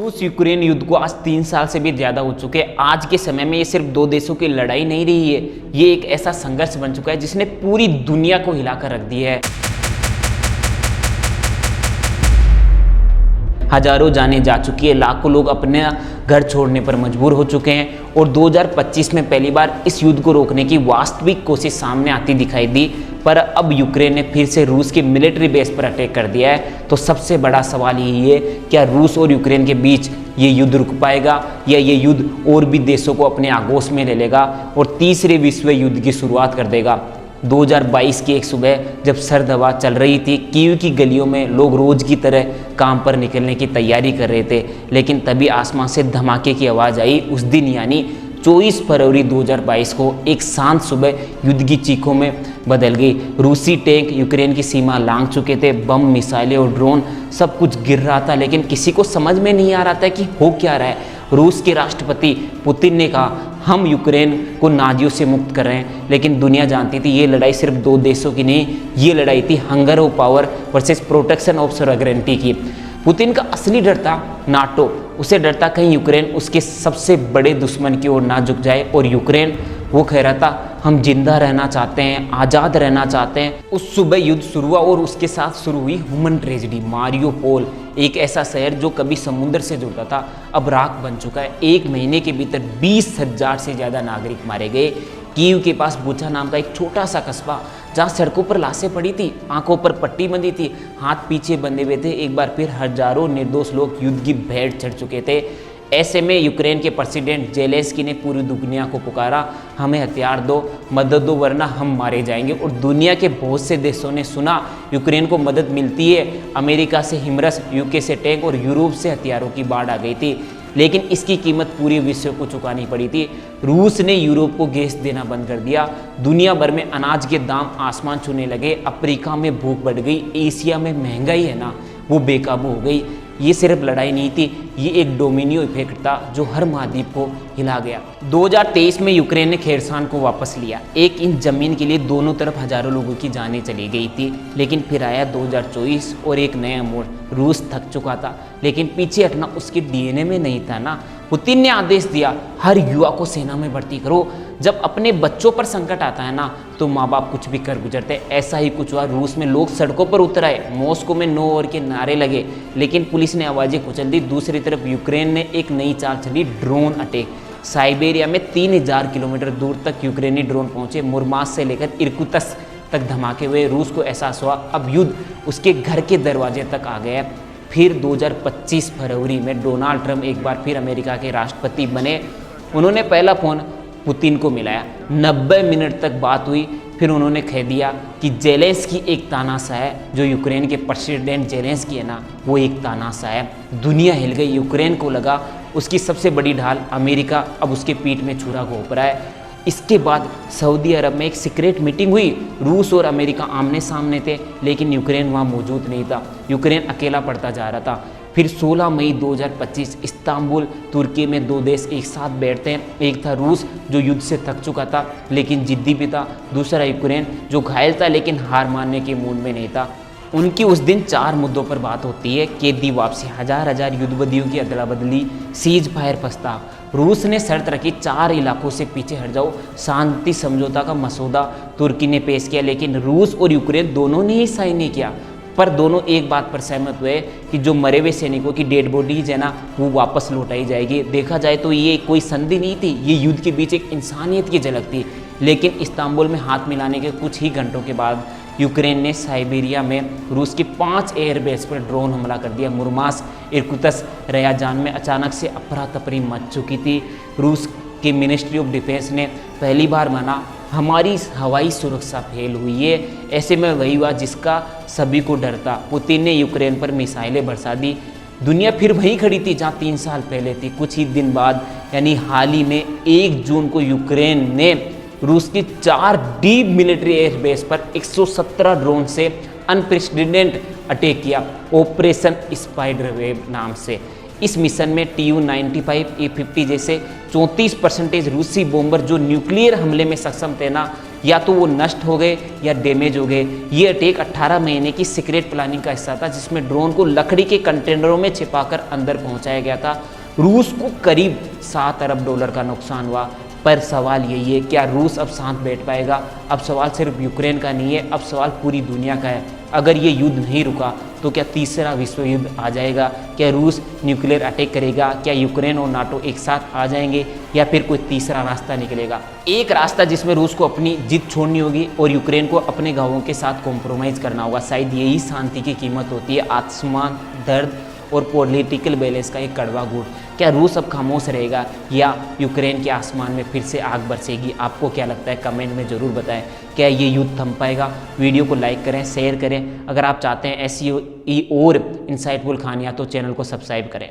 रूस यूक्रेन युद्ध को आज 3 साल से भी ज़्यादा हो चुके हैं। आज के समय में ये सिर्फ दो देशों की लड़ाई नहीं रही है, ये एक ऐसा संघर्ष बन चुका है जिसने पूरी दुनिया को हिलाकर रख दिया है। हजारों जानें जा चुकी है, लाखों लोग अपने घर छोड़ने पर मजबूर हो चुके हैं और 2025 में पहली बार इस युद्ध को रोकने की वास्तविक कोशिश सामने आती दिखाई दी। पर अब यूक्रेन ने फिर से रूस के मिलिट्री बेस पर अटैक कर दिया है। तो सबसे बड़ा सवाल यही है, क्या रूस और यूक्रेन के बीच ये युद्ध रुक पाएगा या ये युद्ध और भी देशों को अपने आगोश में ले लेगा और तीसरे विश्व युद्ध की शुरुआत कर देगा। 2022 की एक सुबह जब सर्द हवा चल रही थी, कीव की गलियों में लोग रोज की तरह काम पर निकलने की तैयारी कर रहे थे, लेकिन तभी आसमान से धमाके की आवाज़ आई। उस दिन यानी 24 फरवरी 2022 को एक शांत सुबह युद्ध की चीखों में बदल गई। रूसी टैंक यूक्रेन की सीमा लांघ चुके थे, बम, मिसाइलें और ड्रोन सब कुछ गिर रहा था, लेकिन किसी को समझ में नहीं आ रहा था कि हो क्या रहा है। रूस के राष्ट्रपति पुतिन ने कहा, हम यूक्रेन को नाजियों से मुक्त कर रहे हैं, लेकिन दुनिया जानती थी ये लड़ाई सिर्फ दो देशों की नहीं, ये लड़ाई थी hunger of power versus protection of sovereignty की। पुतिन का असली डर था नाटो, उसे डर था कहीं यूक्रेन उसके सबसे बड़े दुश्मन की ओर ना झुक जाए। और यूक्रेन वो कह रहा था, हम जिंदा रहना चाहते हैं, आज़ाद रहना चाहते हैं। उस सुबह युद्ध शुरू हुआ और उसके साथ शुरू हुई ह्यूमन ट्रेजेडी। मारियोपोल, एक ऐसा शहर जो कभी समुद्र से जुड़ता था, अब राख बन चुका है। एक महीने के भीतर 20,000 से ज़्यादा नागरिक मारे गए। कीव के पास बुचा नाम का एक छोटा सा कस्बा, जहाँ सड़कों पर लाशें पड़ी थी, आंखों पर पट्टी बंधी थी, हाथ पीछे बंधे हुए थे। एक बार फिर हजारों निर्दोष लोग युद्ध की भेड़ चढ़ चुके थे। ऐसे में यूक्रेन के प्रेसिडेंट जेलेंस्की ने पूरी दुनिया को पुकारा, हमें हथियार दो, मदद दो, वरना हम मारे जाएंगे। और दुनिया के बहुत से देशों ने सुना यूक्रेन को मदद मिलती है। अमेरिका से हिमरस, यूके से टैंक और यूरोप से हथियारों की बाढ़ आ गई थी, लेकिन इसकी कीमत पूरे विश्व को चुकानी पड़ी थी। रूस ने यूरोप को गैस देना बंद कर दिया, दुनिया भर में अनाज के दाम आसमान छूने लगे, अफ्रीका में भूख बढ़ गई, एशिया में महंगाई है ना वो बेकाबू हो गई। ये सिर्फ लड़ाई नहीं थी, ये एक डोमिनियो इफेक्ट था जो हर महाद्वीप को हिला गया। 2023 में यूक्रेन ने खेरसान को वापस लिया। 1 इंच जमीन के लिए दोनों तरफ हजारों लोगों की जानें चली गई थी, लेकिन फिर आया 2024 और एक नया मोड़। रूस थक चुका था, लेकिन पीछे हटना उसके डीएनए में नहीं था ना। पुतिन ने आदेश दिया, हर युवा को सेना में भर्ती करो। जब अपने बच्चों पर संकट आता है ना, तो माँ बाप कुछ भी कर गुजरते हैं। ऐसा ही कुछ हुआ, रूस में लोग सड़कों पर उतर आए, मॉस्को में नो वॉर के नारे लगे, लेकिन पुलिस ने आवाज़ें कुचल दी। दूसरी तरफ यूक्रेन ने एक नई चाल चली, ड्रोन अटैक। साइबेरिया में 3000 किलोमीटर दूर तक यूक्रेनी ड्रोन पहुंचे। मुर्मांस्क से लेकर इर्कुत्स्क तक धमाके हुए। रूस को एहसास हुआ अब युद्ध उसके घर के दरवाजे तक आ गया। फिर 2025 फरवरी में डोनाल्ड ट्रंप एक बार फिर अमेरिका के राष्ट्रपति बने। उन्होंने पहला फ़ोन पुतिन को मिलाया, 90 मिनट तक बात हुई। फिर उन्होंने कह दिया कि जेलेंस्की एक तानाशाह है, जो यूक्रेन के प्रेसिडेंट जेलेंस्की है ना, वो एक तानाशाह है। दुनिया हिल गई, यूक्रेन को लगा उसकी सबसे बड़ी ढाल अमेरिका अब उसके पीठ में छुरा घोंप रहा है। इसके बाद सऊदी अरब में एक सीक्रेट मीटिंग हुई। रूस और अमेरिका आमने सामने थे, लेकिन यूक्रेन वहाँ मौजूद नहीं था। यूक्रेन अकेला पड़ता जा रहा था। फिर 16 मई 2025 इस्तांबुल, तुर्की में दो देश एक साथ बैठते हैं। एक था रूस जो युद्ध से थक चुका था लेकिन जिद्दी भी था, दूसरा यूक्रेन जो घायल था लेकिन हार मानने के मूड में नहीं था। उनकी उस दिन 4 मुद्दों पर बात होती है, कैदी वापसी, हजार युद्धबंदियों की अदला बदली, सीज फायर प्रस्ताव। रूस ने शर्त रखी, 4 इलाकों से पीछे हट जाओ। शांति समझौता का मसौदा तुर्की ने पेश किया, लेकिन रूस और यूक्रेन दोनों ने ही साइन नहीं किया। पर दोनों एक बात पर सहमत हुए कि जो मरे हुए सैनिकों की डेड बॉडीज है ना, वो वापस लौटाई जाएगी। देखा जाए तो ये कोई संधि नहीं थी, ये युद्ध के बीच एक इंसानियत की झलक थी। लेकिन इस्तांबुल में हाथ मिलाने के कुछ ही घंटों के बाद यूक्रेन ने साइबेरिया में रूस की 5 एयरबेस पर ड्रोन हमला कर दिया। मुर्मांस्क, इर्कुत्स्क, रयाजान में अचानक से अफरा तफरी मच चुकी थी। रूस की मिनिस्ट्री ऑफ डिफेंस ने पहली बार माना, हमारी हवाई सुरक्षा फेल हुई है। ऐसे में वही हुआ जिसका सभी को डर था। पुतिन ने यूक्रेन पर मिसाइलें बरसा दी। दुनिया फिर वहीं खड़ी थी जहाँ 3 साल पहले थी। कुछ ही दिन बाद यानी हाल ही में 1 जून को यूक्रेन ने रूस की 4 डीप मिलिट्री एयरबेस पर 117 ड्रोन से अनप्रेसिडेंटेड अटैक किया, ऑपरेशन स्पाइडर वेब नाम से। इस मिशन में Tu-95 A-50 जैसे 34% रूसी बॉम्बर जो न्यूक्लियर हमले में सक्षम थे ना, या तो वो नष्ट हो गए या डैमेज हो गए। ये अटैक 18 महीने की सीक्रेट प्लानिंग का हिस्सा था, जिसमें ड्रोन को लकड़ी के कंटेनरों में छिपाकर अंदर पहुंचाया गया था। रूस को करीब $7 अरब का नुकसान हुआ। पर सवाल यही है, क्या रूस अब शांत बैठ पाएगा? अब सवाल सिर्फ यूक्रेन का नहीं है, अब सवाल पूरी दुनिया का है। अगर ये युद्ध नहीं रुका तो क्या तीसरा विश्व युद्ध आ जाएगा? क्या रूस न्यूक्लियर अटैक करेगा? क्या यूक्रेन और नाटो एक साथ आ जाएंगे, या फिर कोई तीसरा रास्ता निकलेगा? एक रास्ता जिसमें रूस को अपनी जीत छोड़नी होगी और यूक्रेन को अपने गांवों के साथ कॉम्प्रोमाइज़ करना होगा। शायद यही शांति की कीमत होती है, आसमान, दर्द और पॉलिटिकल बैलेंस का एक कड़वा घूंट। क्या रूस अब खामोश रहेगा या यूक्रेन के आसमान में फिर से आग बरसेगी? आपको क्या लगता है? कमेंट में ज़रूर बताएं। क्या ये युद्ध थम पाएगा? वीडियो को लाइक करें, शेयर करें। अगर आप चाहते हैं ऐसी और इनसाइटफुल कहानियाँ तो चैनल को सब्सक्राइब करें।